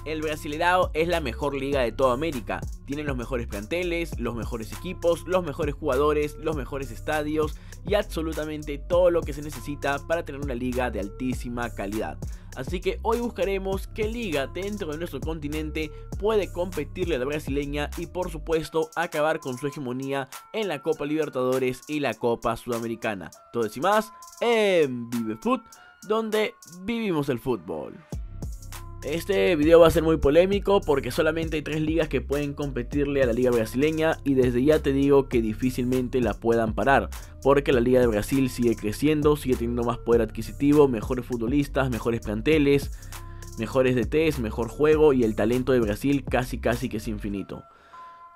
El Brasileirao es la mejor liga de toda América. Tienen los mejores planteles, los mejores equipos, los mejores jugadores, los mejores estadios y absolutamente todo lo que se necesita para tener una liga de altísima calidad. Así que hoy buscaremos qué liga dentro de nuestro continente puede competirle a la brasileña y por supuesto acabar con su hegemonía en la Copa Libertadores y la Copa Sudamericana. Todo eso y más en ViveFoot, donde vivimos el fútbol. Este video va a ser muy polémico porque solamente hay 3 ligas que pueden competirle a la liga brasileña y desde ya te digo que difícilmente la puedan parar, porque la liga de Brasil sigue creciendo, sigue teniendo más poder adquisitivo, mejores futbolistas, mejores planteles, mejores DTs, mejor juego y el talento de Brasil casi que es infinito.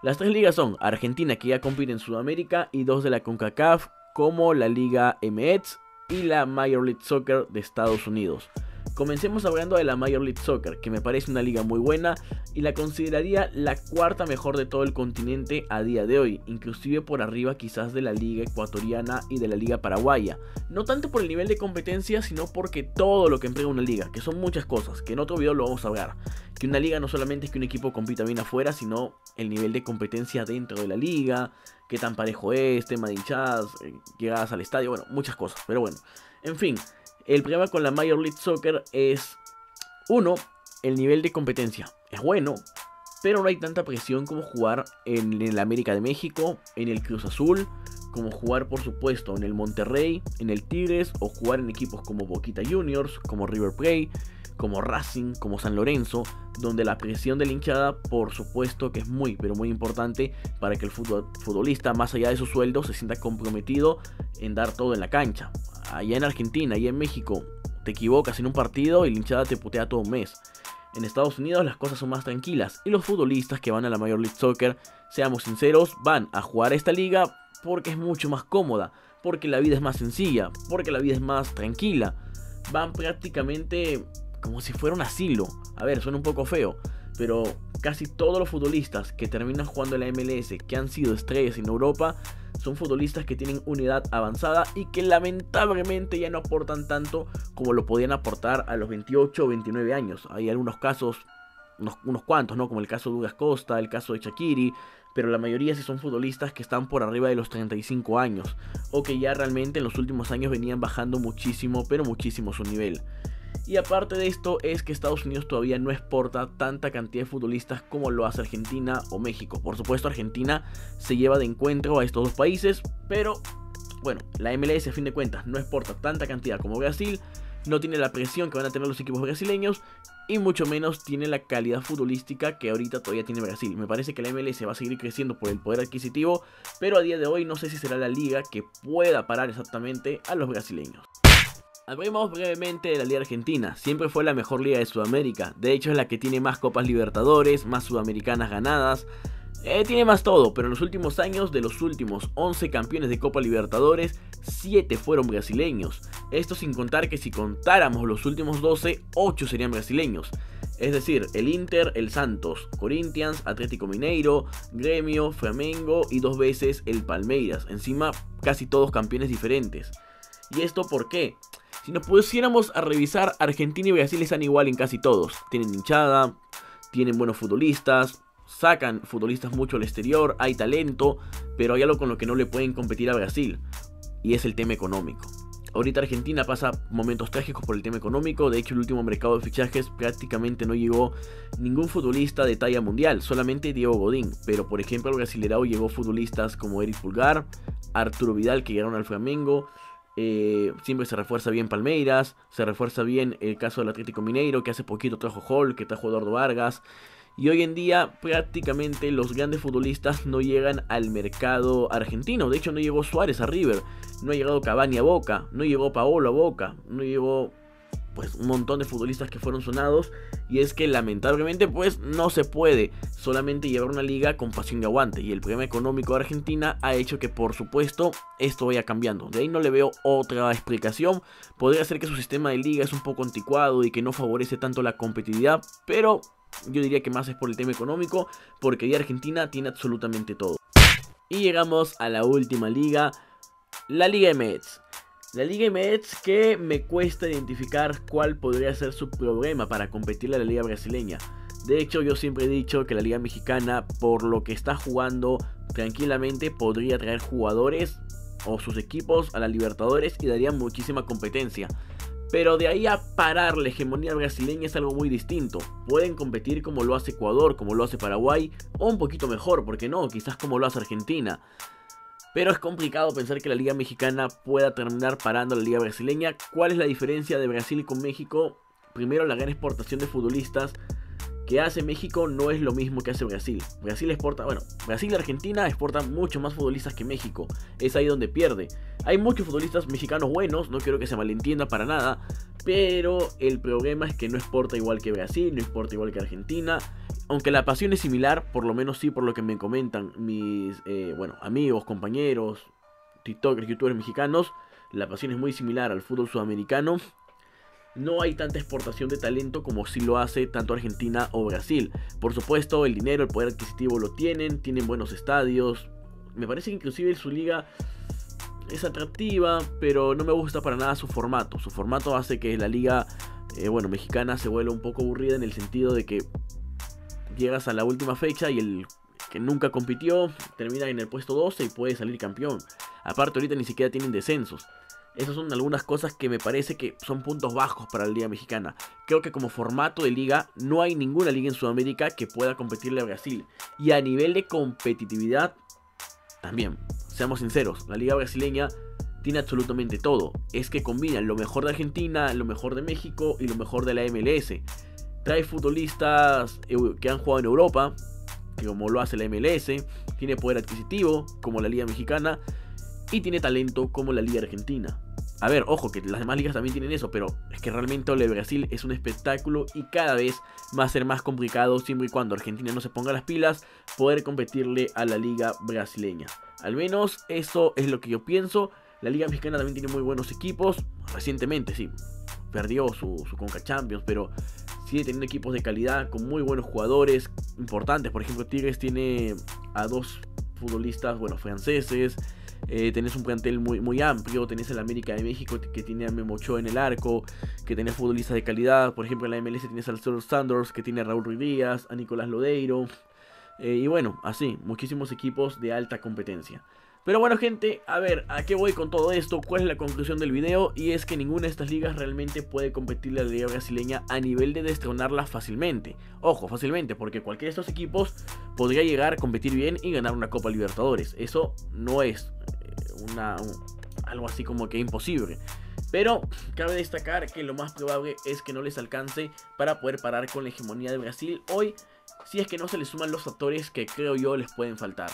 Las 3 ligas son Argentina, que ya compite en Sudamérica, y 2 de la CONCACAF como la Liga MX y la Major League Soccer de Estados Unidos. Comencemos hablando de la Major League Soccer, que me parece una liga muy buena y la consideraría la 4ª mejor de todo el continente a día de hoy, inclusive por arriba quizás de la liga ecuatoriana y de la liga paraguaya. No tanto por el nivel de competencia, sino porque todo lo que emplea una liga, que son muchas cosas, que en otro video lo vamos a hablar. Que una liga no solamente es que un equipo compita bien afuera, sino el nivel de competencia dentro de la liga, qué tan parejo es, tema de hinchadas, llegadas al estadio, bueno, muchas cosas, pero bueno, en fin. El problema con la Major League Soccer es, 1, el nivel de competencia es bueno, pero no hay tanta presión como jugar en el América de México, en el Cruz Azul, como jugar por supuesto en el Monterrey, en el Tigres, o jugar en equipos como Boquita Juniors, como River Plate, como Racing, como San Lorenzo, donde la presión de la hinchada por supuesto que es muy, pero muy importante para que el futbolista, más allá de su sueldo, se sienta comprometido en dar todo en la cancha. Allá en Argentina, allá en México, te equivocas en un partido y la hinchada te putea todo un mes. En Estados Unidos las cosas son más tranquilas y los futbolistas que van a la Major League Soccer, seamos sinceros, van a jugar a esta liga porque es mucho más cómoda, porque la vida es más sencilla, porque la vida es más tranquila. Van prácticamente como si fuera un asilo. A ver, suena un poco feo, pero casi todos los futbolistas que terminan jugando en la MLS, que han sido estrellas en Europa, son futbolistas que tienen una edad avanzada y que lamentablemente ya no aportan tanto como lo podían aportar a los 28 o 29 años. Hay algunos casos, unos cuantos, ¿no? Como el caso de Douglas Costa, el caso de Shaqiri, pero la mayoría sí son futbolistas que están por arriba de los 35 años, o que ya realmente en los últimos años venían bajando muchísimo, pero muchísimo su nivel. Y aparte de esto es que Estados Unidos todavía no exporta tanta cantidad de futbolistas como lo hace Argentina o México. Por supuesto, Argentina se lleva de encuentro a estos dos países, pero bueno, la MLS a fin de cuentas no exporta tanta cantidad como Brasil, no tiene la presión que van a tener los equipos brasileños y mucho menos tiene la calidad futbolística que ahorita todavía tiene Brasil. Me parece que la MLS va a seguir creciendo por el poder adquisitivo, pero a día de hoy no sé si será la liga que pueda parar exactamente a los brasileños. Hablemos brevemente de la Liga Argentina. Siempre fue la mejor liga de Sudamérica. De hecho es la que tiene más Copas Libertadores, más Sudamericanas ganadas. Tiene más todo, pero en los últimos años, de los últimos 11 campeones de Copa Libertadores, 7 fueron brasileños. Esto sin contar que si contáramos los últimos 12, 8 serían brasileños. Es decir, el Inter, el Santos, Corinthians, Atlético Mineiro, Gremio, Flamengo y 2 veces el Palmeiras. Encima, casi todos campeones diferentes. ¿Y esto por qué? Si nos pusiéramos a revisar, Argentina y Brasil están igual en casi todos. Tienen hinchada, tienen buenos futbolistas, sacan futbolistas mucho al exterior, hay talento, pero hay algo con lo que no le pueden competir a Brasil, y es el tema económico. Ahorita Argentina pasa momentos trágicos por el tema económico. De hecho, el último mercado de fichajes prácticamente no llegó ningún futbolista de talla mundial, solamente Diego Godín. Pero por ejemplo al Brasileirao llegó futbolistas como Eric Pulgar, Arturo Vidal, que llegaron al Flamengo. Siempre se refuerza bien Palmeiras, se refuerza bien el caso del Atlético Mineiro, que hace poquito trajo Hall, que trajo Eduardo Vargas. Y hoy en día prácticamente los grandes futbolistas no llegan al mercado argentino. De hecho no llegó Suárez a River, no ha llegado Cavani a Boca, no llegó Paolo a Boca, no llegó pues un montón de futbolistas que fueron sonados. Y es que lamentablemente pues no se puede solamente llevar una liga con pasión y aguante. Y el problema económico de Argentina ha hecho que por supuesto esto vaya cambiando. De ahí no le veo otra explicación. Podría ser que su sistema de liga es un poco anticuado y que no favorece tanto la competitividad, pero yo diría que más es por el tema económico, porque ya Argentina tiene absolutamente todo. Y llegamos a la última liga, la Liga MX. La Liga MX, que me cuesta identificar cuál podría ser su problema para competirle a la liga brasileña. De hecho, yo siempre he dicho que la Liga Mexicana, por lo que está jugando, tranquilamente podría traer jugadores o sus equipos a la Libertadores y daría muchísima competencia. Pero de ahí a parar la hegemonía brasileña es algo muy distinto. Pueden competir como lo hace Ecuador, como lo hace Paraguay, o un poquito mejor, ¿por qué no? Quizás como lo hace Argentina. Pero es complicado pensar que la Liga Mexicana pueda terminar parando a la Liga Brasileña. ¿Cuál es la diferencia de Brasil con México? Primero, la gran exportación de futbolistas que hace México no es lo mismo que hace Brasil. Brasil y Argentina exportan mucho más futbolistas que México. Es ahí donde pierde. Hay muchos futbolistas mexicanos buenos, no quiero que se malentienda para nada, pero el problema es que no exporta igual que Brasil, no exporta igual que Argentina. Aunque la pasión es similar, por lo menos sí por lo que me comentan mis amigos, compañeros, tiktokers, youtubers mexicanos, la pasión es muy similar al fútbol sudamericano. No hay tanta exportación de talento como si lo hace tanto Argentina o Brasil. Por supuesto, el dinero, el poder adquisitivo lo tienen buenos estadios. Me parece que inclusive su liga es atractiva, pero no me gusta para nada su formato. Su formato hace que la liga mexicana se vuelva un poco aburrida en el sentido de que llegas a la última fecha y el que nunca compitió termina en el puesto 12 y puede salir campeón. Aparte, ahorita ni siquiera tienen descensos. Esas son algunas cosas que me parece que son puntos bajos para la Liga Mexicana. Creo que como formato de liga no hay ninguna liga en Sudamérica que pueda competirle a Brasil. Y a nivel de competitividad también, seamos sinceros, la Liga Brasileña tiene absolutamente todo. Es que combinan lo mejor de Argentina, lo mejor de México y lo mejor de la MLS. Trae futbolistas que han jugado en Europa, que como lo hace la MLS. Tiene poder adquisitivo como la Liga Mexicana. Y tiene talento como la Liga Argentina. A ver, ojo, que las demás ligas también tienen eso, pero es que realmente lo de Brasil es un espectáculo y cada vez va a ser más complicado, siempre y cuando Argentina no se ponga las pilas, poder competirle a la Liga Brasileña. Al menos eso es lo que yo pienso. La Liga Mexicana también tiene muy buenos equipos. Recientemente, sí, perdió su Conca Champions, pero sigue teniendo equipos de calidad con muy buenos jugadores importantes. Por ejemplo, Tigres tiene a dos futbolistas, franceses. Tenés un plantel muy amplio. Tenés el América de México que tiene a Memo Ochoa en el arco, que tenés futbolistas de calidad. Por ejemplo, en la MLS tienes al Seattle Sanders, que tiene a Raúl Ruiz Díaz, a Nicolás Lodeiro, y así, muchísimos equipos de alta competencia. Pero bueno, gente, a ver, ¿a qué voy con todo esto? ¿Cuál es la conclusión del video? Y es que ninguna de estas ligas realmente puede competirle a la liga brasileña a nivel de destronarla fácilmente. Ojo, fácilmente, porque cualquiera de estos equipos podría llegar a competir bien y ganar una Copa Libertadores. Eso no es algo así como que imposible. Pero cabe destacar que lo más probable es que no les alcance para poder parar con la hegemonía de Brasil hoy, si es que no se les suman los factores que creo yo les pueden faltar.